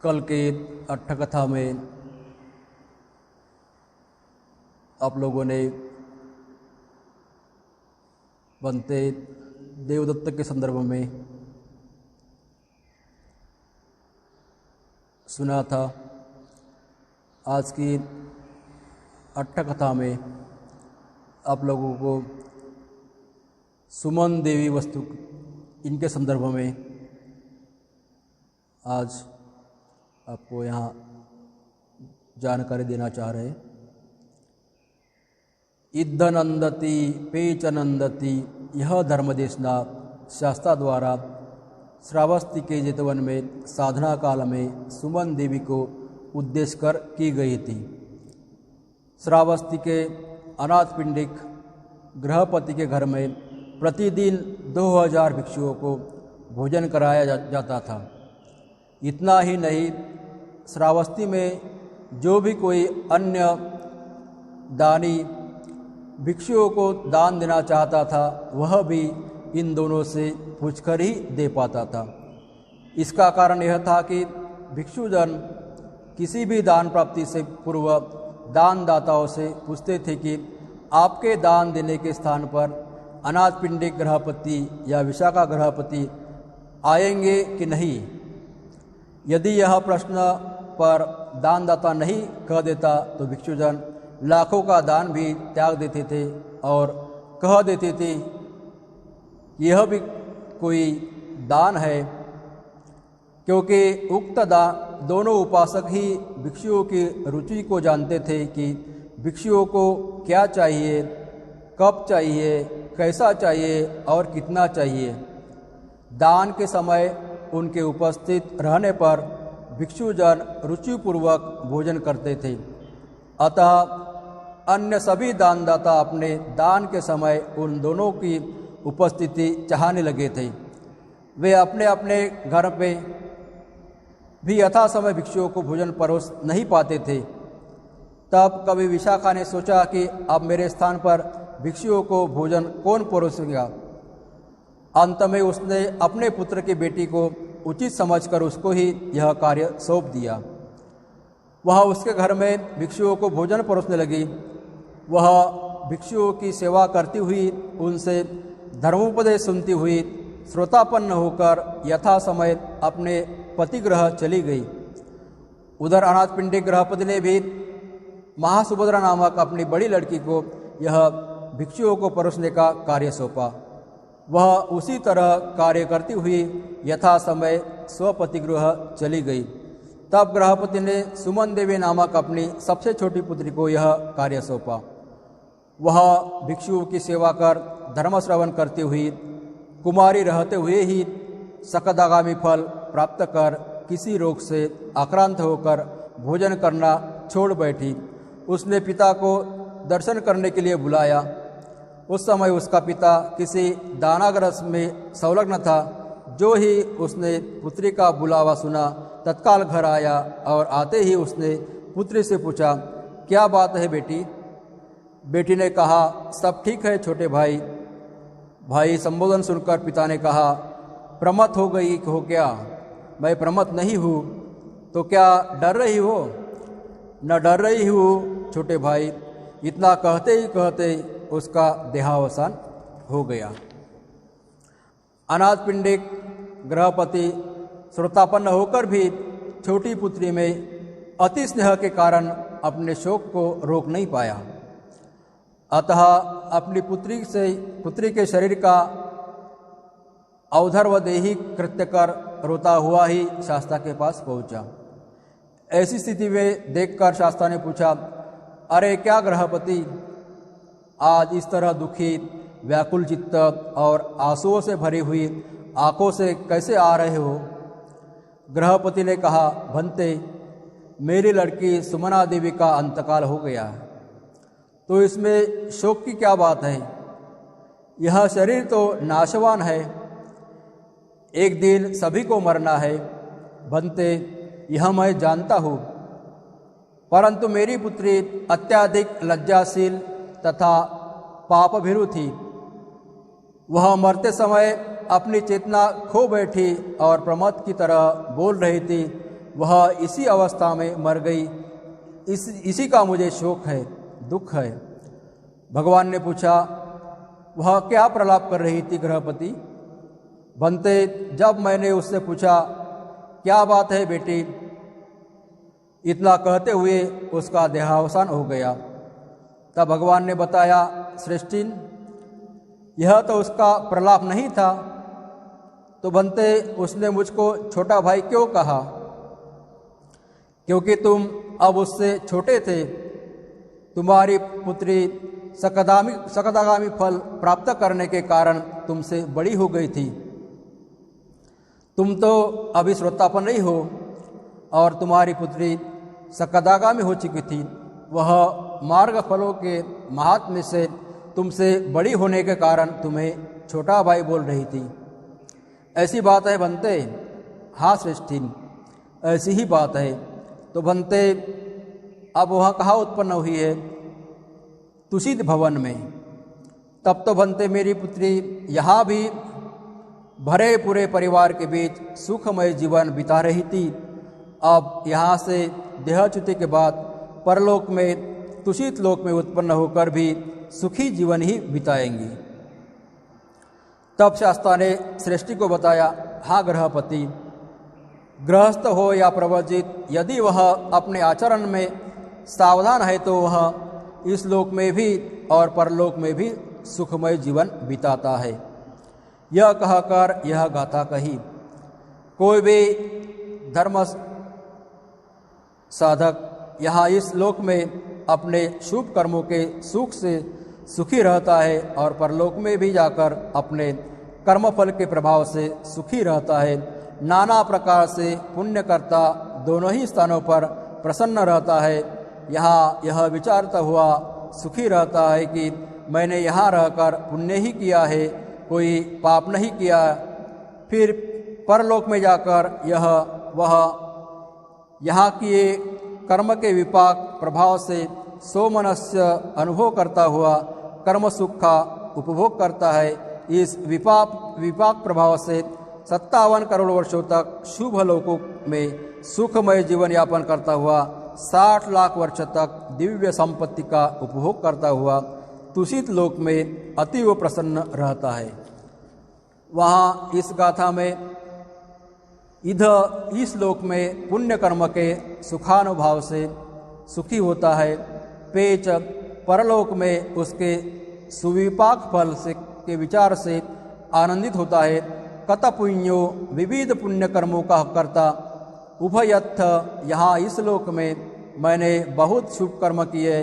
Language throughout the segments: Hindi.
कल के अट्ठकथा में आप लोगों ने बनते देवदत्त के संदर्भ में सुना था। आज की अट्ठकथा में आप लोगों को सुमन देवी वस्तु इनके संदर्भ में आज आपको यहाँ जानकारी देना चाह रहे हैं। इद्धनंदति पेचनंदति यह धर्मदेशना शास्त्रा द्वारा श्रावस्ती के जेतवन में साधना काल में सुमन देवी को उद्देश्य कर की गई थी। श्रावस्ती के अनाथ पिंडिक गृहपति के घर में प्रतिदिन 2000 भिक्षुओं को भोजन कराया जाता था। इतना ही नहीं, श्रावस्ती में जो भी कोई अन्य दानी भिक्षुओं को दान देना चाहता था वह भी इन दोनों से पूछकर ही दे पाता था। इसका कारण यह था कि भिक्षुजन किसी भी दान प्राप्ति से पूर्व दानदाताओं से पूछते थे कि आपके दान देने के स्थान पर अनाथ पिंडिक गृहपति या विशाखा गृहपति आएंगे कि नहीं। यदि यह प्रश्न पर दानदाता नहीं कह देता तो भिक्षुजन लाखों का दान भी त्याग देते थे और कह देते थे यह भी कोई दान है, क्योंकि उक्त दोनों उपासक ही भिक्षुओं की रुचि को जानते थे कि भिक्षुओं को क्या चाहिए, कब चाहिए, कैसा चाहिए और कितना चाहिए। दान के समय उनके उपस्थित रहने पर भिक्षुजन रुचिपूर्वक भोजन करते थे। अतः अन्य सभी दानदाता अपने दान के समय उन दोनों की उपस्थिति चाहने लगे थे। वे अपने अपने घर पे भी यथा समय भिक्षुओं को भोजन परोस नहीं पाते थे। तब कभी विशाखा ने सोचा कि अब मेरे स्थान पर भिक्षुओं को भोजन कौन परोसेगा। अंत में उसने अपने पुत्र की बेटी को उचित समझकर उसको ही यह कार्य सौंप दिया। वह उसके घर में भिक्षुओं को भोजन परोसने लगी। वह भिक्षुओं की सेवा करती हुई, उनसे धर्मोपदेश सुनती हुई, श्रोतापन्न होकर यथा समय अपने पतिगृह चली गई। उधर अनाथ पिंडिक गृहपति ने भी महासुभद्रा नामक अपनी बड़ी लड़की को यह भिक्षुओं को परोसने का कार्य सौंपा। वह उसी तरह कार्य करती हुई यथा समय स्वपतिगृह चली गई। तब गृहपति ने सुमन देवी नामक अपनी सबसे छोटी पुत्री को यह कार्य सौंपा। वह भिक्षुओं की सेवा कर धर्म श्रवण करती हुई, कुमारी रहते हुए ही सकदागामी फल प्राप्त कर किसी रोग से आक्रांत होकर भोजन करना छोड़ बैठी। उसने पिता को दर्शन करने के लिए बुलाया। उस समय उसका पिता किसी दानाग्रस में संलग्न था। जो ही उसने पुत्री का बुलावा सुना तत्काल घर आया और आते ही उसने पुत्री से पूछा, क्या बात है बेटी? बेटी ने कहा, सब ठीक है छोटे भाई। भाई संबोधन सुनकर पिता ने कहा, प्रमत्त हो गई हो क्या? मैं प्रमत्त नहीं हूँ। तो क्या डर रही हो? न डर रही हूँ छोटे भाई। इतना कहते ही कहते उसका देहावसान हो गया। अनाथ पिंडिक गृहपति श्रोतापन्न होकर भी छोटी पुत्री में अति स्नेह के कारण अपने शोक को रोक नहीं पाया। अतः अपनी पुत्री के शरीर का औधर्वदेही कृत्य कर रोता हुआ ही शास्त्रा के पास पहुंचा। ऐसी स्थिति में देखकर शास्त्रा ने पूछा, अरे क्या गृहपति, आज इस तरह दुखी, व्याकुल चित्त और आंसुओं से भरी हुई आंखों से कैसे आ रहे हो? गृहपति ने कहा, भंते, मेरी लड़की सुमना देवी का अंतकाल हो गया है, तो इसमें शोक की क्या बात है? यह शरीर तो नाशवान है, एक दिन सभी को मरना है। भंते, यह मैं जानता हूँ, परंतु मेरी पुत्री अत्याधिक लज्जाशील तथा पापभीरु थी। वह मरते समय अपनी चेतना खो बैठी और प्रमत्त की तरह बोल रही थी, वह इसी अवस्था में मर गई, इसी का मुझे शोक है, दुख है। भगवान ने पूछा, वह क्या प्रलाप कर रही थी गृहपति? बनते, जब मैंने उससे पूछा, क्या बात है बेटी, इतना कहते हुए उसका देहावसान हो गया। तब भगवान ने बताया, श्रेष्ठिन, यह तो उसका प्रलाप नहीं था, तो बनते उसने मुझको छोटा भाई क्यों कहा? क्योंकि तुम अब उससे छोटे थे। तुम्हारी पुत्री सकदागामी फल प्राप्त करने के कारण तुमसे बड़ी हो गई थी। तुम तो अभी श्रोतापन नहीं हो और तुम्हारी पुत्री सकदागामी हो चुकी थी। वह मार्ग फलों के महात्म्य से तुमसे बड़ी होने के कारण तुम्हें छोटा भाई बोल रही थी। ऐसी बात है बनते? हाँ श्रेष्ठिन, ऐसी ही बात है। तो बनते, अब वह कहाँ उत्पन्न हुई है? तुषित भवन में। तब तो बनते मेरी पुत्री यहाँ भी भरे पूरे परिवार के बीच सुखमय जीवन बिता रही थी। अब यहाँ से देहच्युति के बाद परलोक में, तुषित लोक में उत्पन्न होकर भी सुखी जीवन ही बिताएंगी। तब शास्त्रा ने श्रेष्ठी को बताया, हाँ गृहपति, गृहस्थ हो या प्रवजित, यदि वह अपने आचरण में सावधान है तो वह इस लोक में भी और परलोक में भी सुखमय जीवन बिताता है। यह कहकर यह गाथा कही। कोई भी धर्म साधक यहाँ इस लोक में अपने शुभ कर्मों के सुख से सुखी रहता है और परलोक में भी जाकर अपने कर्मफल के प्रभाव से सुखी रहता है। नाना प्रकार से पुण्य करता दोनों ही स्थानों पर प्रसन्न रहता है। यहाँ यह विचारता हुआ सुखी रहता है कि मैंने यहाँ रहकर पुण्य ही किया है, कोई पाप नहीं किया। फिर परलोक में जाकर वह यहाँ किए कर्म के विपाक प्रभाव से सोमनस्य अनुभव करता हुआ कर्म सुख का उपभोग करता है। इस विपाक प्रभाव से 57 करोड़ वर्षों तक शुभ लोकों में सुखमय जीवन यापन करता हुआ 60 लाख वर्ष तक दिव्य संपत्ति का उपभोग करता हुआ तुषित लोक में अतीव प्रसन्न रहता है। वहाँ इस गाथा में इस लोक में पुण्य कर्म के सुखानुभाव से सुखी होता है। पेच परलोक में उसके सुविपाक फल से के विचार से आनंदित होता है। कत पुण्यो विविध पुण्य कर्मों का करता उभयत्थ, यहाँ इस लोक में मैंने बहुत शुभ कर्म किए,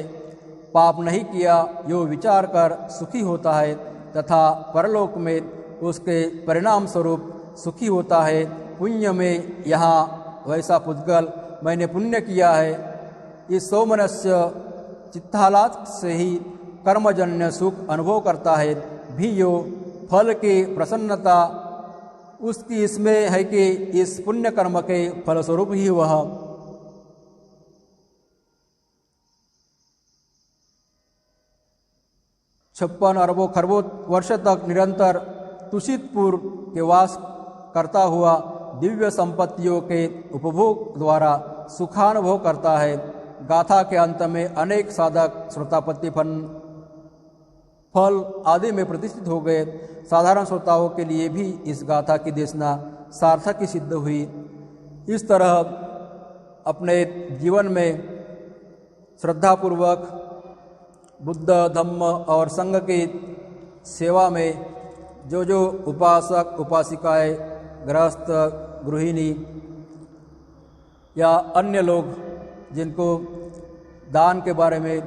पाप नहीं किया, यो विचार कर सुखी होता है। तथा परलोक में उसके परिणाम स्वरूप सुखी होता है। पुण्य में यहाँ वैसा पुद्गल मैंने पुण्य किया है, इस सोमनस्य चित्ताहलाद से ही कर्मजन्य सुख अनुभव करता है। भी यो फल की प्रसन्नता उसकी इसमें है कि इस पुण्य कर्म के फलस्वरूप ही वह 56 अरबों खरबों वर्ष तक निरंतर तुषितपुर के वास करता हुआ दिव्य संपत्तियों के उपभोग द्वारा सुखानुभव करता है। गाथा के अंत में अनेक साधक श्रोतापत्ति फल आदि में प्रतिष्ठित हो गए। साधारण श्रोताओं के लिए भी इस गाथा की देशना सार्थक ही सिद्ध हुई। इस तरह अपने जीवन में श्रद्धापूर्वक बुद्ध धम्म और संघ की सेवा में जो उपासक उपासिकाएं, गृहस्थ, गृहिणी या अन्य लोग जिनको दान के बारे में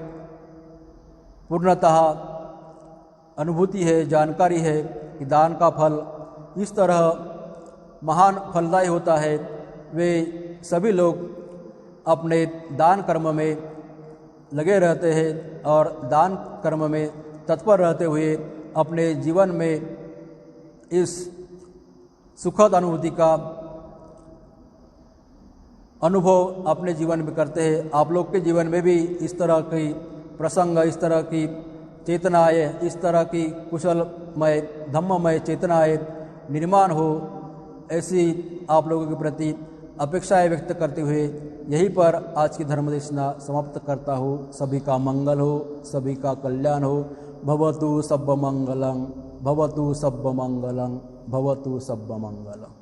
पूर्णतः अनुभूति है, जानकारी है कि दान का फल इस तरह महान फलदायी होता है, वे सभी लोग अपने दान कर्म में लगे रहते हैं और दान कर्म में तत्पर रहते हुए अपने जीवन में इस सुखद अनुभूति का अनुभव अपने जीवन में करते हैं। आप लोग के जीवन में भी इस तरह की प्रसंग, इस तरह की चेतनाएँ, इस तरह की कुशलमय धम्ममय चेतनाएँ निर्माण हो, ऐसी आप लोगों के प्रति अपेक्षाएं व्यक्त करते हुए यहीं पर आज की धर्मदेशना समाप्त करता हूँ। सभी का मंगल हो, सभी का कल्याण हो। भवतु सब्ब मंगलं, भवतु सब्ब मंगलं, भवतु सब्ब मंगलम्।